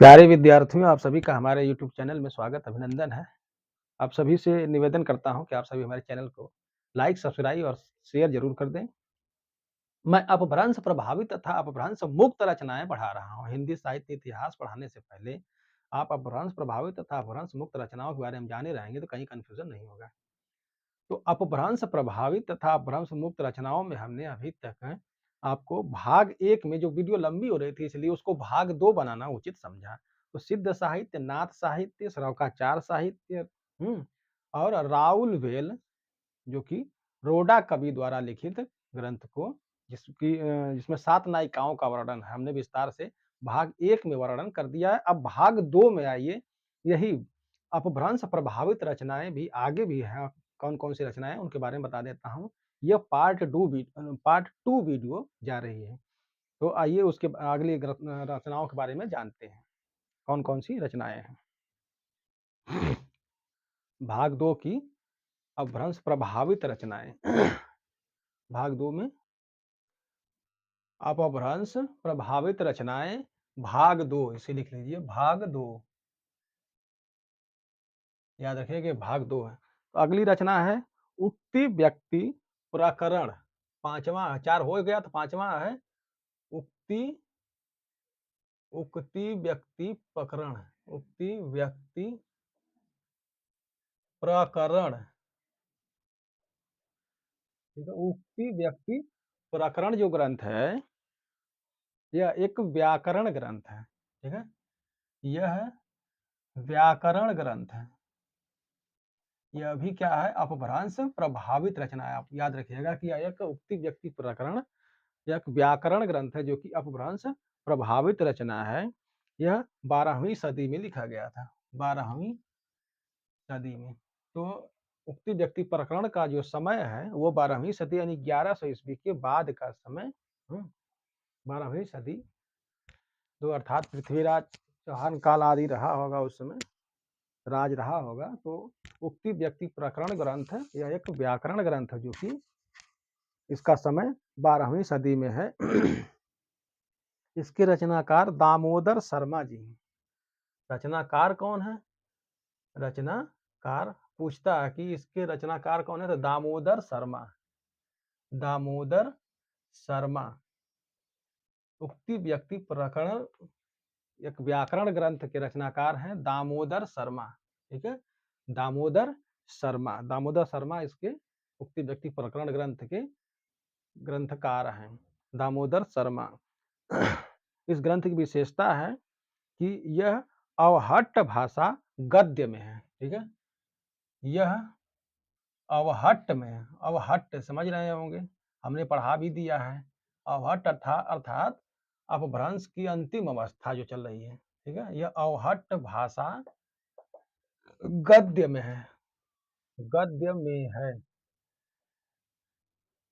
प्यारे विद्यार्थियों, आप सभी का हमारे यूट्यूब चैनल में स्वागत, अभिनंदन है। आप सभी से निवेदन करता हूं कि आप सभी हमारे चैनल को लाइक, सब्सक्राइब और शेयर ज़रूर कर दें। मैं अपभ्रंश प्रभावित तथा अपभ्रंश मुक्त रचनाएँ पढ़ा रहा हूं। हिंदी साहित्य इतिहास पढ़ाने से पहले आप अपभ्रंश प्रभावित तथा अपभ्रंश मुक्त रचनाओं के बारे में जाने रहेंगे तो कहीं कन्फ्यूज़न नहीं होगा। तो अपभ्रंश प्रभावित तथा अपभ्रंश मुक्त रचनाओं में हमने अभी तक आपको भाग 1 में जो वीडियो लंबी हो रही थी इसलिए उसको भाग 2 बनाना उचित समझा। तो सिद्ध साहित्य, नाथ साहित्य, श्लोकाचार साहित्य और राउल वेल जो कि रोडा कवि द्वारा लिखित ग्रंथ को जिसमें 7 नायिकाओं का वर्णन है, हमने विस्तार से भाग 1 में वर्णन कर दिया है। अब भाग 2 में आइए, यही अपभ्रंश प्रभावित रचनाएँ भी आगे भी हैं, कौन-कौन सी रचनाएँ हैं उनके बारे में बता देता हूँ। यह पार्ट 2 वीडियो जा रही है। तो आइए उसके अगली रचनाओं के बारे में जानते हैं, कौन-कौन सी रचनाएँ हैं। भाग 2 की अपभ्रंश प्रभावित रचनाएँ। भाग 2 में अपभ्रंश प्रभावित रचनाएँ भाग 2 इसे लिख लीजिए भाग 2। याद रखिए कि भाग 2 है। तो अगली रचना है उक्ति व्यक्ति प्रकरण। 5वां 4 हो गया तो 5वां है उक्ति उक्ति व्यक्ति प्रकरण। उक्ति व्यक्ति प्रकरण। ठीक है, उक्ति व्यक्ति प्रकरण जो ग्रंथ है यह एक व्याकरण ग्रंथ है। ठीक है, यह व्याकरण ग्रंथ है। यह भी क्या है, अपभ्रंश प्रभावित रचना है। आप याद रखिएगा कि यह एक उक्ति व्यक्ति प्रकरण एक व्याकरण ग्रंथ है जो कि अपभ्रंश प्रभावित रचना है। यह 12वीं सदी में लिखा गया था, 12वीं सदी में। तो उक्ति व्यक्ति प्रकरण का जो समय है वो 12वीं सदी यानी 1100 ईस्वी के बाद का समय। 12वीं सदी तो अर्थात पृथ्वीराज चौहान काल आदि रहा होगा, उस समय राज रहा होगा। तो उक्ति व्यक्ति प्रकरण ग्रंथ यह एक व्याकरण ग्रंथ है जो कि इसका समय 12वीं सदी में है। इसके रचनाकार दामोदर शर्मा जी हैं। रचनाकार कौन है? रचनाकार पूछता है कि इसके रचनाकार कौन है, तो दामोदर शर्मा। दामोदर शर्मा उक्ति व्यक्ति प्रकरण एक व्याकरण ग्रंथ के रचनाकार हैं दामोदर शर्मा। ठीक है, दामोदर शर्मा इसके उक्ति व्यक्ति प्रकरण ग्रंथ के ग्रंथकार हैं, दामोदर शर्मा। इस ग्रंथ की विशेषता है कि यह अवहट्ट भाषा गद्य में है। ठीक है, यह अवहट्ट में है। अवहट्ट समझ रहे होंगे, हमने पढ़ा भी दिया है। अवहट्ट अर्थात अपभ्रंश की अंतिम अवस्था जो चल रही है। ठीक है, यह अवहट्ट भाषा गद्य में है। गद्य में है।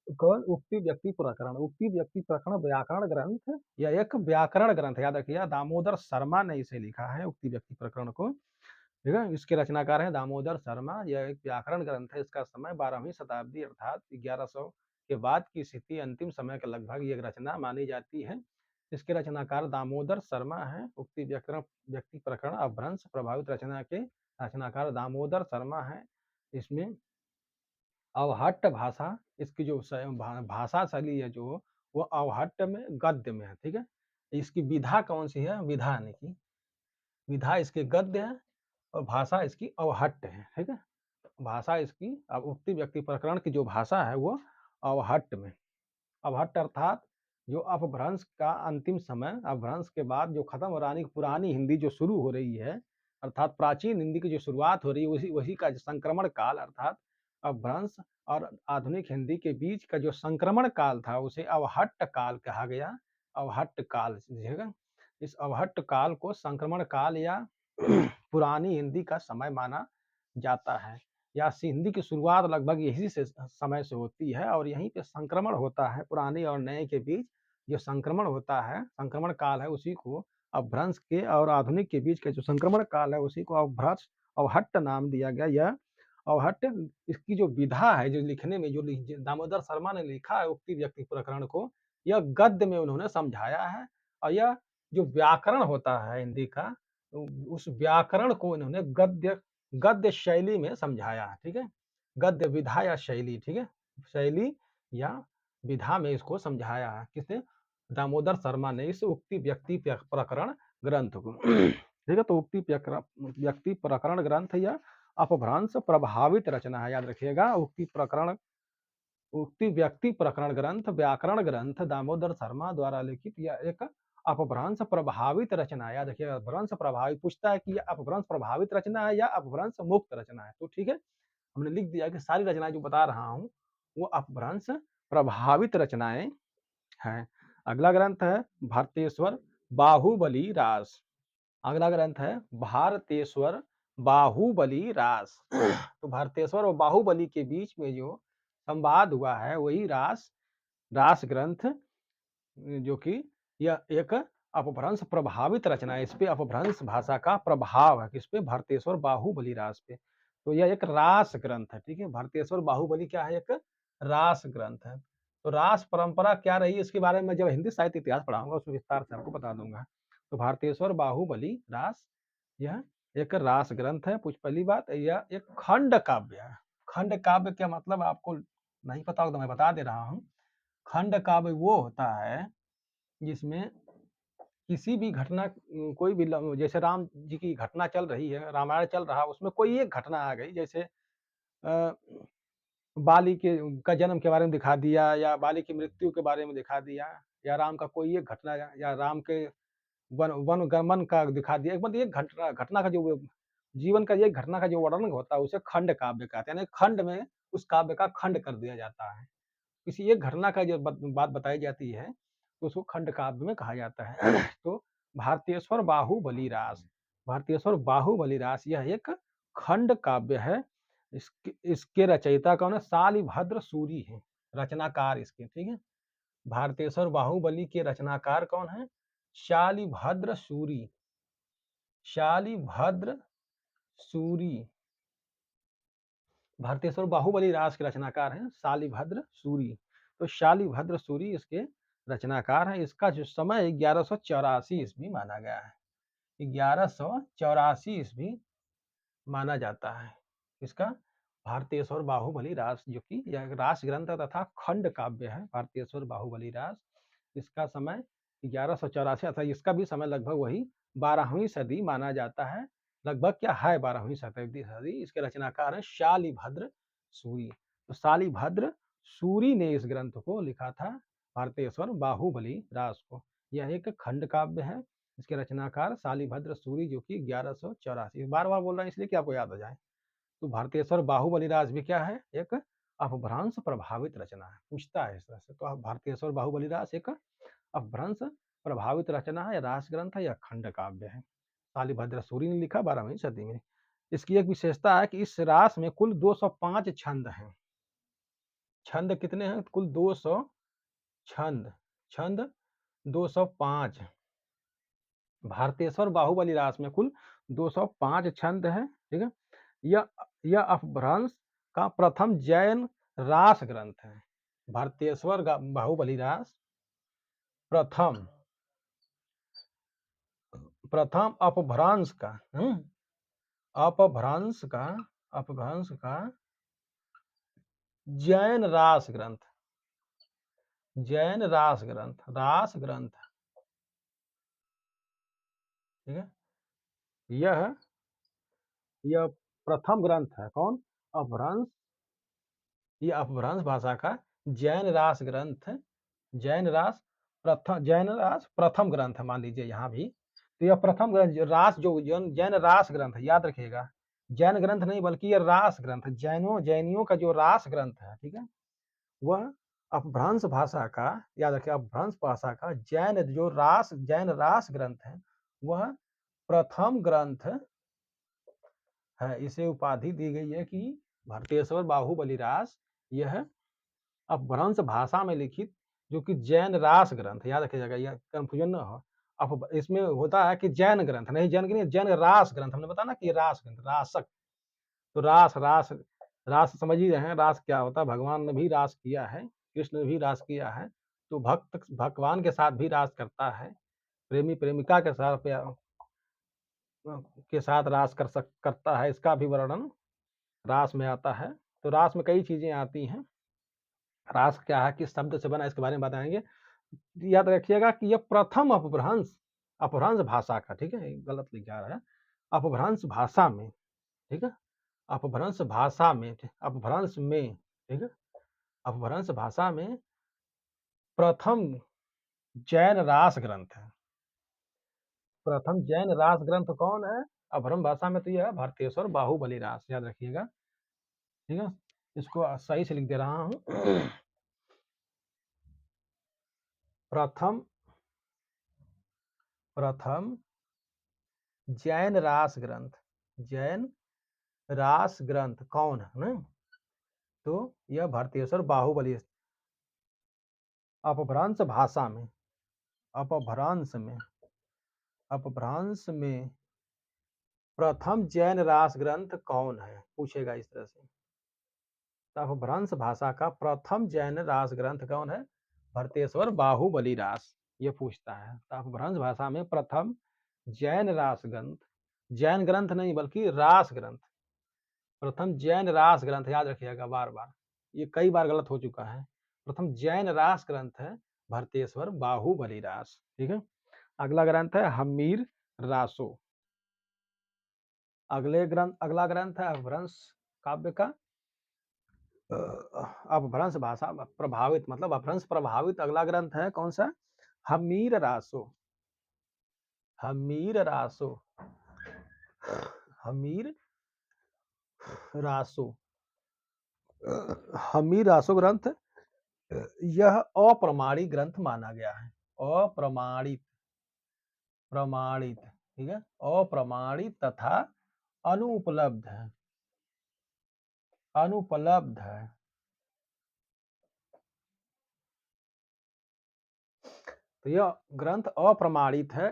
कौन? उक्ति व्यक्ति प्रकरण। उक्ति व्यक्ति प्रकरण व्याकरण ग्रंथ या एक व्याकरण ग्रंथ, याद रखिए दामोदर शर्मा ने इसे लिखा है उक्ति व्यक्ति प्रकरण को। ठीक है, इसके रचनाकार हैं दामोदर शर्मा। यह एक व्याकरण ग्रंथ है। इसका समय 12वीं शताब्दी अर्थात 1100 के बाद की स्थिति, अंतिम समय के लगभग ये रचना मानी जाती है। इसके रचनाकार दामोदर शर्मा है। उक्ति व्यक्ति प्रकरण अपभ्रंश प्रभावित रचना के रचनाकार दामोदर शर्मा है। इसमें अवहट्ट भाषा इसकी जो भाषा शैली है जो वो अवहट्ट में गद्य में है। ठीक है, इसकी विधा कौन सी है? विधा यानी कि विधा इसके गद्य है और भाषा इसकी अवहट्ट है। ठीक है, भाषा इसकी अब उक्ति व्यक्ति प्रकरण की जो भाषा है वो अवहट्ट में। अवहट्ट अर्थात जो अपभ्रंश का अंतिम समय, अपभ्रंश के बाद जो खत्म हो रही पुरानी हिंदी जो शुरू हो रही है, अर्थात प्राचीन हिंदी की जो शुरुआत हो रही है वही का संक्रमण काल, अर्थात अपभ्रंश और आधुनिक हिंदी के बीच का जो संक्रमण काल था उसे अवहट्ट काल कहा गया। अवहट्ट काल, समझिएगा, इस अवहट्ट काल को संक्रमण काल या पुरानी हिंदी का समय माना जाता है। या हिंदी की शुरुआत लगभग यही से समय से होती है और यहीं पे संक्रमण होता है। पुराने और नए के बीच जो संक्रमण होता है, संक्रमण काल है, उसी को अपभ्रंश के और आधुनिक के बीच का जो संक्रमण काल है उसी को अवहट्ट नाम दिया गया। यह अवहट्ट इसकी जो विधा है, जो लिखने में जो दामोदर शर्मा ने लिखा है उक्ति व्यक्ति प्रकरण को, यह गद्य में उन्होंने समझाया है। और यह जो व्याकरण होता है हिंदी का, उस व्याकरण को इन्होंने गद्य गद्य शैली में समझाया है, ठीक है? गद्य विधा या शैली, ठीक है? शैली या विधा में इसको समझाया है। किसने? दामोदर शर्मा ने इस उक्ति व्यक्ति प्रकरण ग्रंथ को। ठीक है? तो उक्ति व्यक्ति प्रकरण ग्रंथ या अपभ्रंश प्रभावित रचना है, याद रखिएगा। उक्ति व्यक्ति प्रकरण ग्रंथ व्याकरण ग्रंथ दामोदर शर्मा द्वारा लिखित यह एक अपभ्रंश प्रभावित रचना है। याद रखिएगा, अपभ्रंश प्रभावित पूछता है कि यह अपभ्रंश प्रभावित रचना है या अपभ्रंश मुक्त रचना है। तो ठीक है, हमने लिख दिया कि सारी रचनाएं जो बता रहा हूं वो अपभ्रंश प्रभावित रचनाएं हैं। अगला ग्रंथ है भारतेश्वर बाहुबली रास। अगला ग्रंथ है भारतेश्वर बाहुबली रास। तो भारतेश्वर और बाहुबली के बीच में जो संवाद हुआ है वही रास ग्रंथ, जो कि यह एक अपभ्रंश प्रभावित रचना है। इस पे अपभ्रंश भाषा का प्रभाव है, किस पे? भारतेश्वर बाहुबली रास पे। तो यह एक रास ग्रंथ है, ठीक है? भारतेश्वर बाहुबली क्या है? एक रास ग्रंथ है। तो रास परंपरा क्या रही इसके बारे में जब हिंदी साहित्य इतिहास पढ़ाऊंगा उसमें विस्तार से आपको बता दूंगा। तो भारतेश्वर बाहुबली रास यह एक रास ग्रंथ है। कुछ पहली बात, यह एक खंड काव्य है। खंड काव्य क्या मतलब आपको नहीं पता होगा तो मैं बता दे रहा हूँ। खंड काव्य वो होता है जिसमें किसी भी घटना, कोई भी जैसे राम जी की घटना चल रही है, रामायण चल रहा है, उसमें कोई एक घटना आ गई, जैसे बाली के का जन्म के बारे में दिखा दिया या बाली की मृत्यु के बारे में दिखा दिया या राम का कोई एक घटना या राम के वन गमन का दिखा दिया। मतलब एक घटना घटना का जो जीवन का, ये घटना का जो वर्णन होता है उसे खंड काव्य कहते हैं। यानी खंड में उस काव्य का खंड कर दिया जाता है। किसी एक घटना का जो बात बताई जाती है तो उसको खंड काव्य में कहा जाता है। तो भारतेश्वर बाहुबली रास, भारतेश्वर बाहुबली रास यह एक खंड काव्य है। इसके रचयिता कौन है? शालिभद्र सूरी है, रचनाकार इसके, ठीक है? भारतेश्वर बाहुबली के रचनाकार कौन है? शालिभद्र सूरी, शालिभद्र सूरी। भारतेश्वर बाहुबली रास के रचनाकार हैं शालिभद्र सूरी। तो शालिभद्र सूरी इसके रचनाकार हैं। इसका जो समय 1184 ईस्वी माना गया है, 1184 ईस्वी माना जाता है। इसका भारतेश्वर बाहुबली रास, जो कि यह रास ग्रंथ तथा खंड काव्य है, भारतेश्वर बाहुबली रास। इसका समय 1184 अर्थात इसका भी समय लगभग वही 12वीं सदी माना जाता है। लगभग क्या है 12वीं सदी। इसके रचनाकार है शालिभद्र सूरी। तो शालिभद्र सूरी ने इस ग्रंथ को लिखा था, भारतेश्वर बाहुबली रास को। यह एक खंड काव्य है। इसके रचनाकार शालिभद्र सूरी, जो कि 1184, बार बार बोल रहे हैं इसलिए कि आपको याद हो जाए। तो भारतेश्वर बाहुबली रास भी क्या है? एक अपभ्रंश प्रभावित रचना है। पूछता है इस तरह से। तो भारतेश्वर बाहुबली रास एक अपभ्रंश प्रभावित रचना है, रास ग्रंथ है या खंड काव्य है। शालिभद्र सूरी ने लिखा 12वीं सदी में। इसकी एक विशेषता है कि इस रास में कुल 205 छंद हैं। छंद कितने हैं? कुल 200 छंद, छंद 205। भारतेश्वर बाहुबली रास में कुल 205 छंद हैं, ठीक है? यह अपभ्रंश का प्रथम जैन रास ग्रंथ है। भारतेश्वर बाहुबली रास प्रथम अपभ्रंश का, अपभ्रंश का जैन रास ग्रंथ, जैन रास ग्रंथ, ठीक है? यह प्रथम ग्रंथ है। कौन? अपभ्रंश। ये अपभ्रंश भाषा का जैन रास ग्रंथ, जैन रास प्रथम ग्रंथ है, मान लीजिए यहाँ भी। तो यह प्रथम ग्रंथ रास, जो जैन रास ग्रंथ है, याद रखिएगा, जैन ग्रंथ नहीं बल्कि यह रास ग्रंथ, जैनियों का जो रास ग्रंथ है, ठीक है, वह अपभ्रंश भाषा का, याद रखिए, अपभ्रंश भाषा का जैन रास ग्रंथ है, वह प्रथम ग्रंथ है। इसे उपाधि दी गई है कि भारतेश्वर बाहुबली रास यह अपभ्रंश भाषा में लिखित, जो कि जैन रास ग्रंथ, याद रखिएगा, यह कंफ्यूजन न हो। अब इसमें होता है कि जैन ग्रंथ नहीं, जैन की नहीं, जैन रास ग्रंथ। हमने बताया ना कि रास ग्रंथ, रासक। तो रास रास रास समझ ही रहे हैं, रास क्या होता है। भगवान ने भी रास किया है, कृष्ण ने भी रास किया है। तो भक्त भगवान के साथ भी रास करता है, प्रेमी प्रेमिका के साथ रास करता है, इसका भी वर्णन रास में आता है। तो रास में कई चीज़ें आती हैं। रास क्या है, किस शब्द से बना है, इसके बारे में बताएँगे। याद रखिएगा कि ये प्रथम अपभ्रंश अपभ्रंश भाषा का, ठीक है? गलत लिखा है। अपभ्रंश भाषा में, ठीक है? अपभ्रंश भाषा में, अपभ्रंश में, ठीक है? अपभ्रंश भाषा में प्रथम जैन रास ग्रंथ है। प्रथम जैन रास ग्रंथ कौन है? अपभ्रंश भाषा में तो ये है भारतेश्वर बाहुबली रास, याद रखिएगा, ठीक है? इसको सही से लिख दे रहा हूँ। प्रथम प्रथम जैन रास ग्रंथ, जैन रास ग्रंथ कौन है ना? तो यह भारतेश्वर बाहुबली। अपभ्रंश भाषा में, अपभ्रंश में, अपभ्रंश में प्रथम जैन रास ग्रंथ कौन है, पूछेगा इस तरह से। तो अपभ्रंश भाषा का प्रथम जैन रास ग्रंथ कौन है? भरतेश्वर बाहुबली रास, ये पूछता है। तो अपभ्रंश भाषा में प्रथम जैन रास ग्रंथ, जैन ग्रंथ नहीं बल्कि रास ग्रंथ, प्रथम जैन रास ग्रंथ, याद रखिएगा बार बार, ये कई बार गलत हो चुका है। प्रथम जैन रास ग्रंथ है भरतेश्वर बाहुबली रास, ठीक है? अगला ग्रंथ है हम्मीर रासो। अगला ग्रंथ है अपभ्रंश काव्य का, अपभ्रंश भाषा प्रभावित, मतलब अपभ्रंश प्रभावित अगला ग्रंथ है कौन सा? हम्मीर रासो। हम्मीर रासो, हम्मीर रासो, हम्मीर रासो ग्रंथ, यह अप्रमाणित ग्रंथ माना गया है। अप्रमाणित, प्रमाणित, ठीक है? अप्रमाणित तथा अनुपलब्ध है, अनुपलब्ध है। तो यह ग्रंथ अप्रमाणित है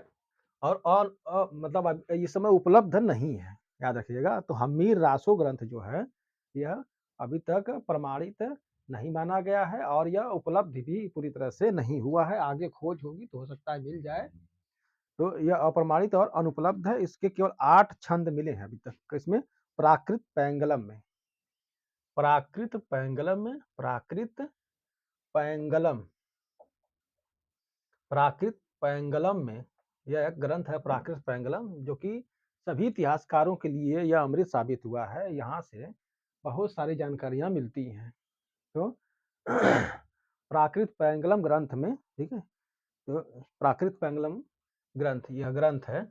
और मतलब इस समय उपलब्ध नहीं है, याद रखिएगा। तो हम्मीर रासो ग्रंथ जो है, यह अभी तक प्रमाणित नहीं माना गया है और यह उपलब्ध भी पूरी तरह से नहीं हुआ है। आगे खोज होगी तो हो सकता है मिल जाए। तो यह अप्रमाणित और अनुपलब्ध है। इसके केवल 8 छंद मिले हैं अभी तक इसमें, प्राकृत पैंगलम में, प्राकृत पैंगलम में, प्राकृत पैंगलम, प्राकृत पैंगलम में यह एक ग्रंथ है, प्राकृत पैंगलम, जो कि सभी इतिहासकारों के लिए यह अमृत साबित हुआ है। यहाँ से बहुत सारी जानकारियाँ मिलती हैं। तो प्राकृत पैंगलम ग्रंथ में, ठीक है? तो प्राकृत पैंगलम ग्रंथ, यह ग्रंथ है,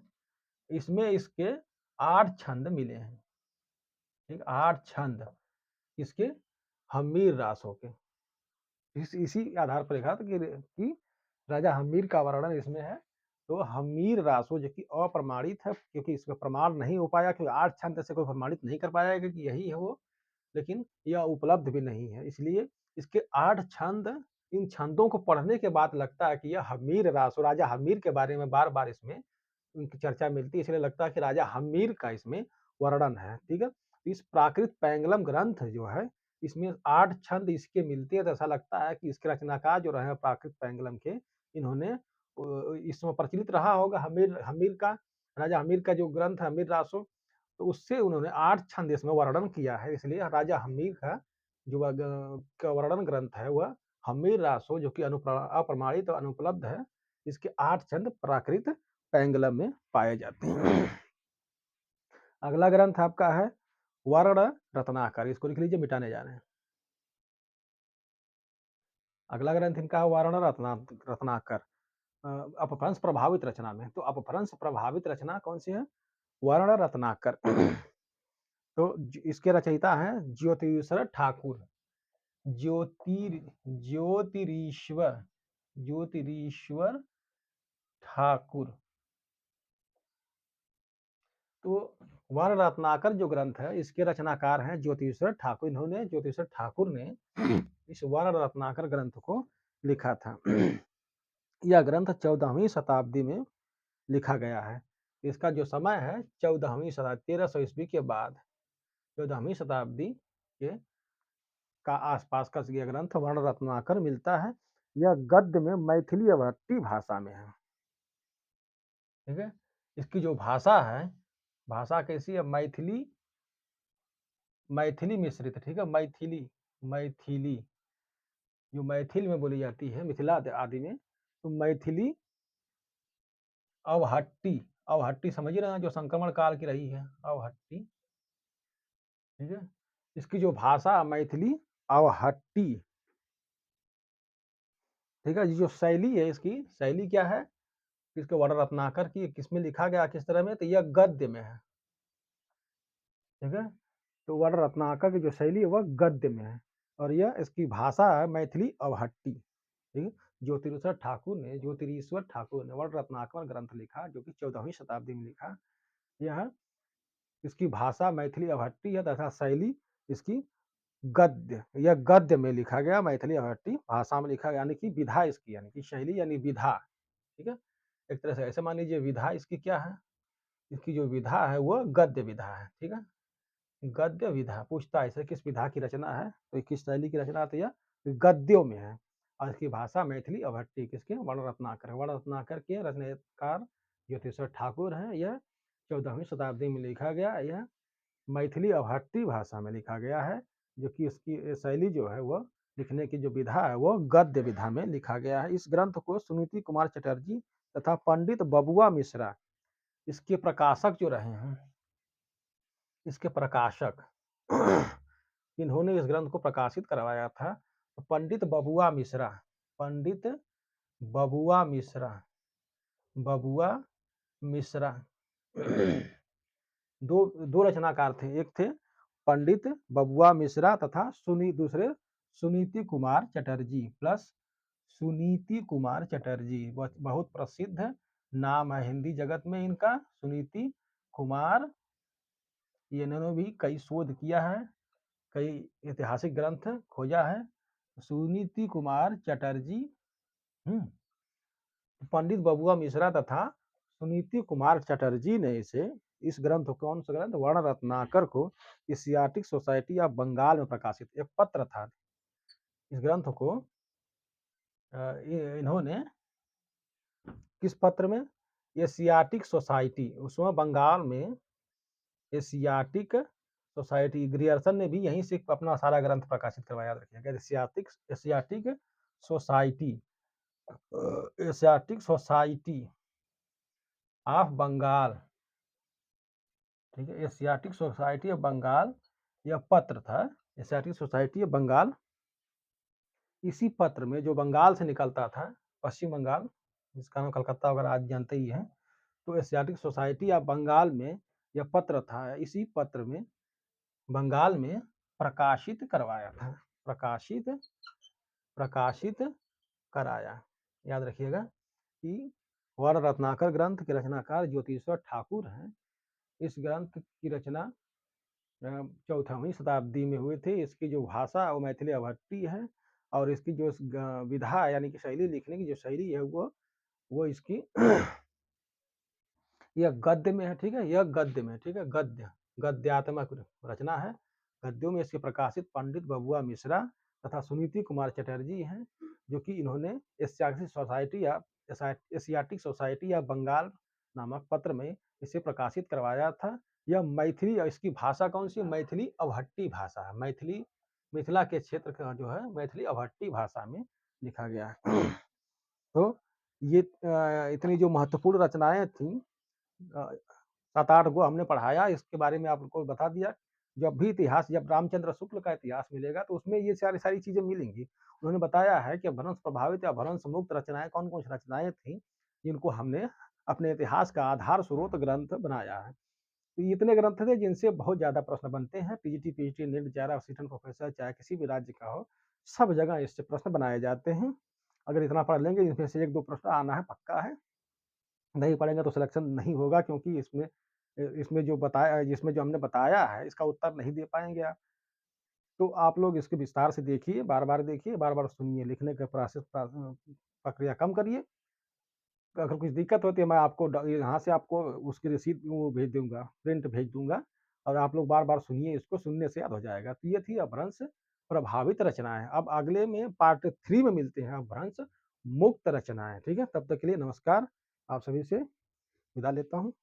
इसमें इसके 8 छंद मिले हैं, ठीक? 8 छंद इसके हम्मीर रासों के। इसी आधार पर लिखा था कि राजा हम्मीर का वर्णन इसमें है। तो हम्मीर रासो जो कि अप्रमाणित है, क्योंकि इसका प्रमाण नहीं हो पाया, क्योंकि 8 छंद से कोई प्रमाणित नहीं कर पाया कि यही है वो, लेकिन यह उपलब्ध भी नहीं है। इसलिए इसके 8 छंद, इन छंदों को पढ़ने के बाद लगता है कि यह हम्मीर रासो, राजा हम्मीर के बारे में बार-बार इसमें उनकी चर्चा मिलती है, इसलिए लगता है कि राजा हम्मीर का इसमें वर्णन है, ठीक है? इस प्राकृत पैंगलम ग्रंथ जो है, इसमें 8 छंद इसके मिलते हैं, तो ऐसा लगता है कि इसके रचनाकार जो रहे प्राकृत पैंगलम के, इन्होंने इस समय प्रचलित रहा होगा हम्मीर हम्मीर का, राजा हम्मीर का जो ग्रंथ है हम्मीर रासो, तो उससे उन्होंने 8 छंद इसमें वर्णन किया है। इसलिए राजा हम्मीर का जो का वर्णन ग्रंथ है वह हम्मीर रासो, जो कि अप्रमाणित और अनुपलब्ध है। इसके 8 छंद प्राकृत पैंगलम में पाए जाते हैं। अगला ग्रंथ आपका है वर्ण रत्नाकर, इसको लिख लीजिए, मिटाने जा रहे हैं। अगला ग्रंथ इनका है वर्ण रत्नाकर, अपभ्रंश प्रभावित रचना में। तो अपभ्रंश प्रभावित रचना कौन सी है? वर्ण रत्नाकर। तो इसके रचयिता हैं ज्योतिषर ठाकुर, ज्योतिर ज्योतिरीश्वर, ज्योतिरीश्वर ठाकुर। तो वर्ण रत्नाकर जो ग्रंथ है, इसके रचनाकार हैं ज्योतिषर ठाकुर। इन्होंने, ज्योतिषर ठाकुर ने इस वर्ण रत्नाकर ग्रंथ को लिखा था। यह ग्रंथ 14वीं शताब्दी में लिखा गया है। इसका जो समय है 14वीं शताब्दी, 1300 ईस्वी के बाद, 14वीं शताब्दी के का आसपास का यह ग्रंथ वर्ण रत्नाकर मिलता है। यह गद्य में मैथिली अवहट्टी भाषा में है। ठीक है। इसकी जो भाषा है, भाषा कैसी है? मैथिली, मैथिली मिश्रित, ठीक है, मैथिली, मैथिली जो मैथिल में बोली जाती है, मिथिला आदि में, तो मैथिली अवहट्टी, अवहट्टी समझ रहे हैं, जो संक्रमण काल की रही है, अवहट्टी, ठीक है। इसकी जो भाषा मैथिली अवहट्टी, ठीक है। ये जो शैली है, इसकी शैली क्या है? इसके वर्ण रत्नाकर की किसमें लिखा गया, किस तरह में? तो यह गद्य में है, ठीक है। तो वर्ण रत्नाकर की जो शैली है वह गद्य में है, और यह इसकी भाषा है मैथिली अवहट्टी, ठीक है। ज्योतिरीश्वर ठाकुर ने वर्ण रत्नाकर ग्रंथ लिखा, जो कि 14वीं शताब्दी में लिखा। यह इसकी भाषा मैथिली अवहट्टी है तथा शैली इसकी गद्य, यह गद्य में लिखा गया, मैथिली अवहट्टी भाषा में लिखा गया, यानी कि विधा इसकी, यानी कि शैली यानी विधा, ठीक है। एक तरह से ऐसे मान लीजिए विधा इसकी क्या है? इसकी जो विधा है वह गद्य विधा है, ठीक है। गद्य विधा पूछता है इसे किस विधा की रचना है, तो किस शैली की रचना, तो यह गद्यों में है, और इसकी भाषा मैथिली अवहट्टी, किसके? वर्ण रत्नाकर, वर्ण रत्नाकर के रचनाकार ज्योतिषवर ठाकुर हैं। यह 14वीं शताब्दी में लिखा गया, यह मैथिली अवहट्टी भाषा में लिखा गया है, जो कि इसकी शैली जो है वह लिखने की जो विधा है वह गद्य विधा में लिखा गया है। इस ग्रंथ को सुनीति कुमार चटर्जी तथा पंडित बबुआ मिश्रा इसके प्रकाशक जो रहे हैं, इसके प्रकाशक इन्होंने इस ग्रंथ को प्रकाशित करवाया था, तो पंडित बबुआ मिश्रा, पंडित बबुआ मिश्रा, बबुआ मिश्रा दो दो रचनाकार थे, एक थे पंडित बबुआ मिश्रा तथा दूसरे सुनीति कुमार चटर्जी, प्लस सुनीति कुमार चटर्जी, बहुत प्रसिद्ध नाम है हिंदी जगत में इनका, सुनीति कुमार। इन्होंने भी कई शोध किया है, कई ऐतिहासिक ग्रंथ खोजा है। सुनीति कुमार चटर्जी, पंडित बबुआ मिश्रा तथा सुनीति कुमार चटर्जी ने इस ग्रंथ को, कौन सा ग्रंथ? वर्ण रत्नाकर को एशियाटिक सोसाइटी ऑफ बंगाल में प्रकाशित एक पत्र था। इस ग्रंथ को इन्होंने किस पत्र में? एशियाटिक सोसाइटी, उसमें बंगाल में एशियाटिक सोसाइटी, ग्रियर्सन ने भी यहीं से अपना सारा ग्रंथ प्रकाशित करवाया, याद रखिएगा, Asiatic society, Asiatic society of Bengal, ठीक है, एशियाटिक सोसाइटी ऑफ बंगाल यह पत्र था, एशियाटिक सोसाइटी ऑफ बंगाल। इसी पत्र में, जो बंगाल से निकलता था, पश्चिम बंगाल जिसका नाम कलकत्ता वगैरह आज जानते ही हैं, तो एशियाटिक सोसाइटी ऑफ बंगाल में यह पत्र था, इसी पत्र में बंगाल में प्रकाशित करवाया था, प्रकाशित कराया। याद रखिएगा कि वर्ण रत्नाकर ग्रंथ के रचनाकार ज्योतिषवर ठाकुर हैं। इस ग्रंथ की रचना 14वीं शताब्दी में हुए थे। इसकी जो भाषा वो मैथिली अवहट्टी है, और इसकी जो विधा यानी कि शैली, लिखने की जो शैली है वो इसकी यह गद्य में है, ठीक है, यह गद्य में, ठीक है, गद्यात्मक रचना है। गद्यों में इसके प्रकाशित पंडित बबुआ मिश्रा तथा सुनीति कुमार चटर्जी हैं, जो कि इन्होंने एशियाटिक सोसाइटी या बंगाल नामक पत्र में इसे प्रकाशित करवाया था। यह मैथिली, इसकी भाषा कौन सी? मैथिली अवहट्टी भाषा है, मैथिली मिथिला के क्षेत्र का जो है मैथिली अवहट्टी भाषा में लिखा गया है। तो ये इतनी जो महत्वपूर्ण रचनाएं थी, 7-8 गो हमने पढ़ाया, इसके बारे में आपको बता दिया। जब भी इतिहास, जब रामचंद्र शुक्ल का इतिहास मिलेगा तो उसमें ये सारी चीजें मिलेंगी। उन्होंने बताया है कि भ्रंश प्रभावित या भ्रंश मुक्त रचनाएं कौन कौन सी रचनाएं थी, जिनको हमने अपने इतिहास का आधार स्रोत ग्रंथ बनाया है। तो इतने ग्रंथ थे जिनसे बहुत ज्यादा प्रश्न बनते हैं, TGT, PGT, net, JARA, assistant professor, चाहे किसी भी राज्य का हो, सब जगह इससे प्रश्न बनाए जाते हैं। अगर इतना पढ़ लेंगे, इसमें से 1-2 प्रश्न आना है पक्का है, नहीं पढ़ेंगे तो सिलेक्शन नहीं होगा, क्योंकि इसमें जो हमने बताया है इसका उत्तर नहीं दे पाएंगे आप। तो आप लोग इसके विस्तार से देखिए, बार-बार देखिए, बार-बार सुनिए, लिखने का प्रक्रिया कम करिए। अगर कुछ दिक्कत होती है, मैं आपको यहाँ से आपको उसकी रिसीट वो भेज दूंगा, प्रिंट भेज दूंगा, और आप लोग बार-बार सुनिए, इसको सुनने से याद हो जाएगा। तो ये थी अपभ्रंश प्रभावित रचनाएं। अब अगले में पार्ट 3 में मिलते हैं, अपभ्रंश मुक्त रचनाएं। ठीक है, तब तक के लिए नमस्कार आप सभी से। विदा लेता हूँ।